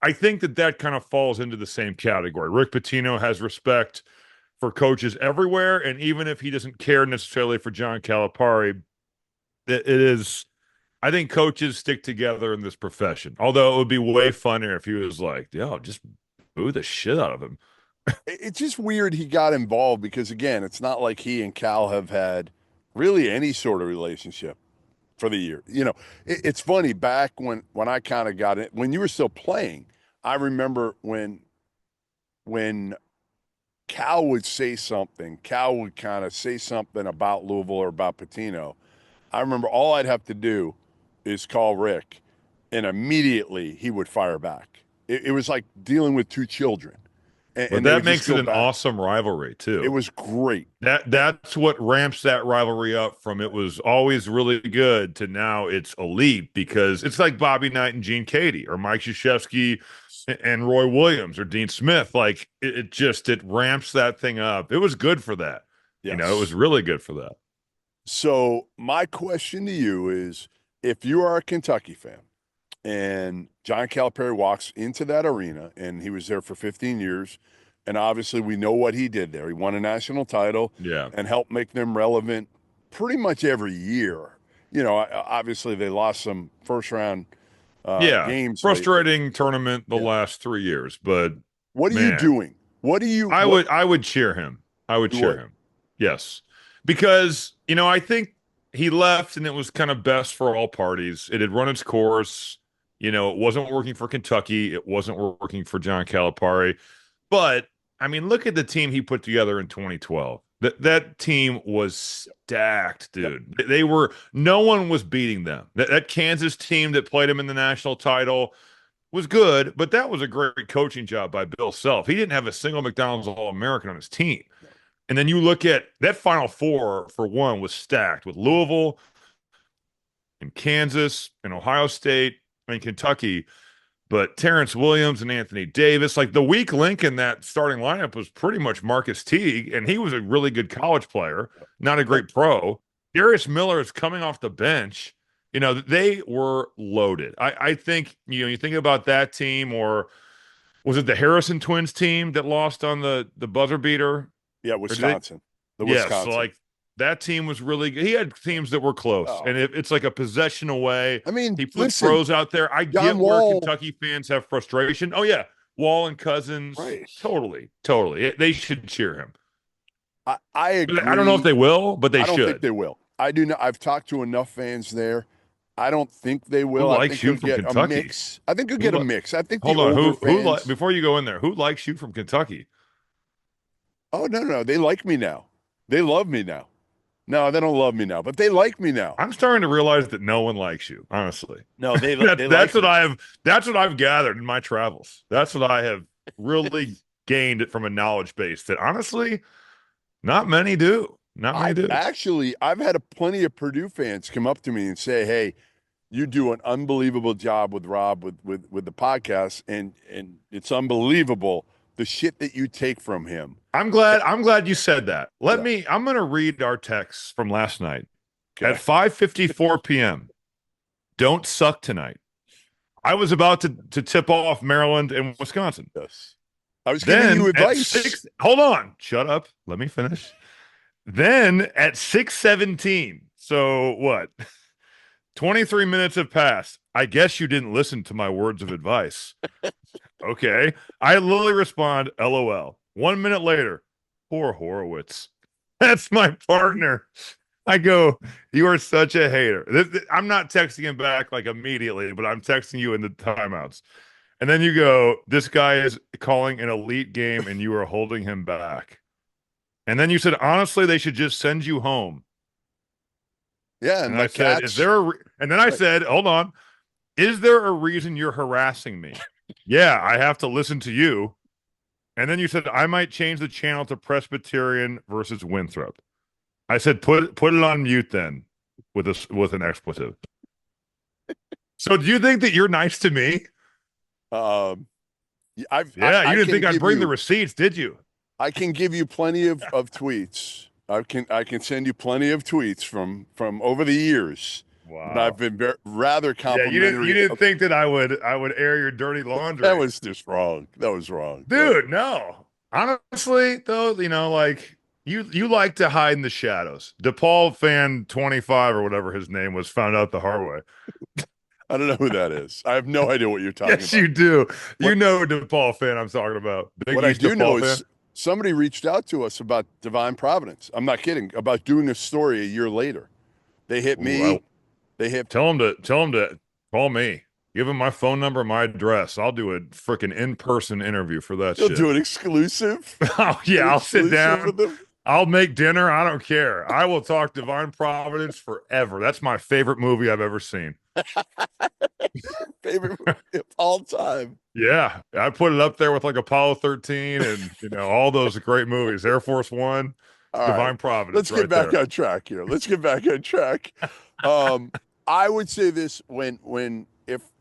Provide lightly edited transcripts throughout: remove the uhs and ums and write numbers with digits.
I think that kind of falls into the same category. Rick Pitino has respect for coaches everywhere, and even if he doesn't care necessarily for John Calipari, it is. I think coaches stick together in this profession. Although it would be way funnier if he was like, "Yo, just boo the shit out of him." It's just weird he got involved because, again, it's not like he and Cal have had really any sort of relationship for the year. It's funny back when I kind of got it when you were still playing. I remember when Cal would say something, Cal would kind of say something about Louisville or about Patino. I remember all I'd have to do is call Rick, and immediately he would fire back. It was like dealing with two children, and, But and they that would just makes it go an back. awesome rivalry It too. was great. That's what ramps that rivalry up from it was always really good to now it's elite because it's like Bobby Knight and Gene Cady or Mike Krzyzewski and Roy Williams or Dean Smith. Like it ramps that thing up. It was good for that. It was Yes. really good for that. So my question to you is, if you are a Kentucky fan and John Calipari walks into that arena and he was there for 15 years, and obviously we know what he did there. He won a national title Yeah. and helped make them relevant pretty much every year. Obviously they lost some first round Yeah. games lately. Frustrating tournament the Yeah. last 3 years, but What are you man, doing? What do you I what would I would cheer him. I would you cheer would? him. Yes. Because, I think he left and it was kind of best for all parties. It had run its course. It wasn't working for Kentucky. It wasn't working for John Calipari. But I mean, look at the team he put together in 2012. That team was stacked, Yep. dude. They were no one was beating them. That Kansas team that played him in the national title was good, but that was a great coaching job by Bill Self. He didn't have a single McDonald's All-American on his team. And then you look at that Final Four for one was stacked with Louisville and Kansas and Ohio State and Kentucky. But Terrence Williams and Anthony Davis, like the weak link in that starting lineup was pretty much Marcus Teague, and he was a really good college player, not a Yep. great pro. Darius Miller is coming off the bench. They were loaded. I think, you think about that team, or was it the Harrison twins team that lost on the buzzer beater? Yeah, Or did they? Wisconsin. The Yes. So Wisconsin. like that team was really good. He had teams that were close. Oh, And if it's like a possession away, I mean, he put listen, pros out there. I John get where Wall, Kentucky fans have frustration. Oh yeah. Wall and Cousins. right. Totally. Totally. They should cheer him. I But I don't know if agree. they will, but they I don't think should. they will. I do not. I've talked to enough fans there. I don't think they Who will. I likes think you you'll from get a Kentucky? mix. I think you'll Who get a li- mix. I think the Hold on. older Who like fans. before you go in there, who likes you from Kentucky? Oh, no, no, they like me now. They love me now. No, they don't love me now, but they like me now. I'm starting to realize that no one likes you, honestly. No, That they that's like what me. I've gathered in my travels. That's what I have really gained from a knowledge base that honestly, not many do. Not many do. I've had plenty of Purdue fans come up to me and say, "Hey, you do an unbelievable job with Rob with the podcast, and it's unbelievable the shit that you take from him." I'm glad you said that. Yeah. I'm gonna read our texts from last night at Okay. 5:54 p.m. Don't suck tonight. I was about to tip off Maryland and Wisconsin. Yes. I was giving Then you at advice. six, hold on, shut up. Let me finish. Then at 6:17, so what? 23 minutes have passed. I guess you didn't listen to my words of advice. Okay. I literally respond, LOL. 1 minute later, poor Horowitz. That's my partner. I go, you are such a hater. I'm not texting him back like immediately, but I'm texting you in the timeouts. And then you go, this guy is calling an elite game and you are holding him back. And then you said, honestly, they should just send you home. Yeah, and And I the said, is Cats. there and then I Right. said, hold on, is there a reason you're harassing me? Yeah, I have to listen to you. And then you said, I might change the channel to Presbyterian versus Winthrop. I said, put it on mute then with an expletive. So do you think that you're nice to me? Um, Yeah, you I didn't can think I'd give bring the you receipts, did you? I can give you plenty of tweets. I can send you plenty of tweets from over the years. And I've Wow. been rather Yeah, you complimentary. didn't think that I would air your dirty That laundry. was just wrong. That was wrong. Dude, no. Honestly, though, like you like to hide in the shadows. DePaul fan 25 or whatever his name was found out the hard way. I don't know who that is. I have no idea what you're talking Yes, about. you do. You What know who DePaul fan I'm talking about. Big what I East do know DePaul fan. is somebody reached out to us about Divine Providence. I'm not kidding, about doing a story a year later. They hit Ooh, me. They hit tell him to call me. Give him my phone number, my address. I'll do a freaking in-person interview for that He'll shit. do an exclusive. Oh yeah, An I'll sit exclusive down. with them. I'll make dinner. I don't care. I will talk Divine Providence forever. That's my favorite movie I've ever seen. Favorite movie of all time. Yeah, I put it up there with like Apollo 13 and all those great movies. Air Force One, All right. Divine Providence, Let's get right back there. on track here. Let's get back on track. Um, I would say this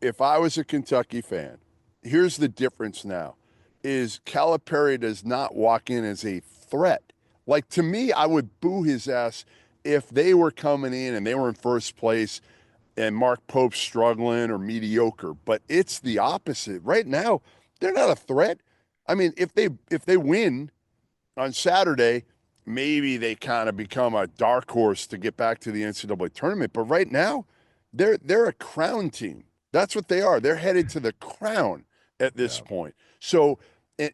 if I was a Kentucky fan, here's the difference now is Calipari does not walk in as a threat. Like to me, I would boo his ass if they were coming in and they were in first place and Mark Pope's struggling or mediocre. But it's the opposite. Right now, they're not a threat. I mean, if they win on Saturday, maybe they kind of become a dark horse to get back to the NCAA tournament. But right now, they're a crown team. That's what they are. They're headed to the crown at this Yeah. point. So,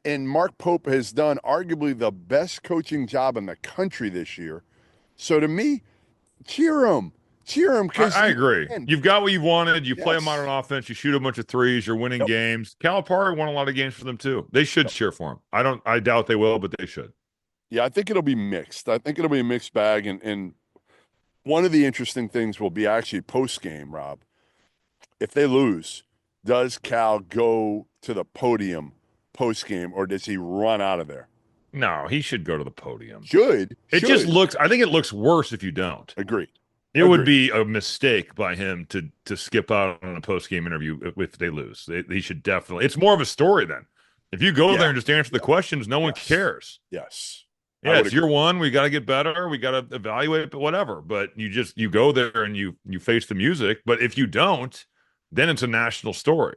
and Mark Pope has done arguably the best coaching job in the country this year. So to me, cheer him. Cheer him because I agree. You've got what you wanted. You play them out yes. on offense. You shoot a bunch of threes. You're winning Yep. games. Calipari won a lot of games for them too. They should Yep. cheer for him. I doubt they will, but they should. Yeah, I think it'll be mixed. I think it'll be a mixed bag. And one of the interesting things will be actually post game, Rob. If they lose, does Cal go to the podium post game or does he run out of there? No, he should go to the podium. Should. I think it looks worse if you don't. Agree. It would be a mistake by him to skip out on a post game interview if they lose. He should definitely. It's more of a story then. If you go there and just answer the questions, no one cares. Yes. Yeah, it's year one. We got to get better. We got to evaluate, but whatever. But you go there and you face the music. But if you don't, then it's a national story.